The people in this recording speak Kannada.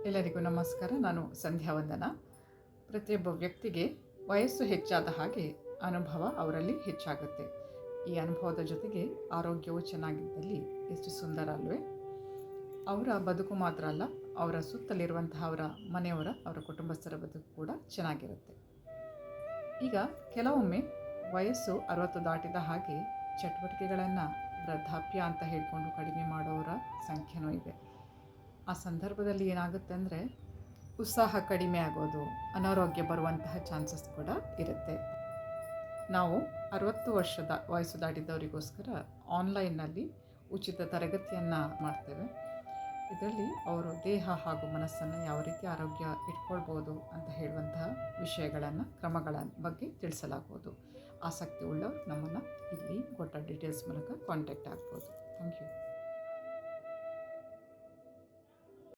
ಎಲ್ಲರಿಗೂ ನಮಸ್ಕಾರ. ನಾನು ಸಂಧ್ಯಾ ವಂದನ. ಪ್ರತಿಯೊಬ್ಬ ವ್ಯಕ್ತಿಗೆ ವಯಸ್ಸು ಹೆಚ್ಚಾದ ಹಾಗೆ ಅನುಭವ ಅವರಲ್ಲಿ ಹೆಚ್ಚಾಗುತ್ತೆ. ಈ ಅನುಭವದ ಜೊತೆಗೆ ಆರೋಗ್ಯವು ಚೆನ್ನಾಗಿದ್ದಲ್ಲಿ ಎಷ್ಟು ಸುಂದರ ಅಲ್ವೇ? ಅವರ ಬದುಕು ಮಾತ್ರ ಅಲ್ಲ, ಅವರ ಸುತ್ತಲಿರುವಂತಹ ಅವರ ಮನೆಯವರ, ಅವರ ಕುಟುಂಬಸ್ಥರ ಬದುಕು ಕೂಡ ಚೆನ್ನಾಗಿರುತ್ತೆ. ಈಗ ಕೆಲವೊಮ್ಮೆ ವಯಸ್ಸು 60 ದಾಟಿದ ಹಾಗೆ ಚಟುವಟಿಕೆಗಳನ್ನು ವೃದ್ಧಾಪ್ಯ ಅಂತ ಹೇಳಿಕೊಂಡು ಕಡಿಮೆ ಮಾಡೋರ ಸಂಖ್ಯೆನೂ ಇದೆ. ಆ ಸಂದರ್ಭದಲ್ಲಿ ಏನಾಗುತ್ತೆ ಅಂದರೆ ಉತ್ಸಾಹ ಕಡಿಮೆ ಆಗೋದು, ಅನಾರೋಗ್ಯ ಬರುವಂತಹ ಚಾನ್ಸಸ್ ಕೂಡ ಇರುತ್ತೆ. ನಾವು 60 ವರ್ಷದ ವಯಸ್ಸು ದಾಟಿದವರಿಗೋಸ್ಕರ ಆನ್ಲೈನ್ನಲ್ಲಿ ಉಚಿತ ತರಗತಿಯನ್ನು ಮಾಡ್ತೇವೆ. ಇದರಲ್ಲಿ ಅವರು ದೇಹ ಹಾಗೂ ಮನಸ್ಸನ್ನು ಯಾವ ರೀತಿ ಆರೋಗ್ಯ ಇಟ್ಕೊಳ್ಬೋದು ಅಂತ ಹೇಳುವಂತಹ ವಿಷಯಗಳನ್ನು, ಕ್ರಮಗಳ ಬಗ್ಗೆ ತಿಳಿಸಲಾಗುವುದು. ಆಸಕ್ತಿ ಉಳ್ಳವರು ನಮ್ಮನ್ನು ಇಲ್ಲಿ ಕೊಟ್ಟ ಡೀಟೇಲ್ಸ್ ಮೂಲಕ ಕಾಂಟ್ಯಾಕ್ಟ್ ಆಗ್ಬೋದು. Thank you.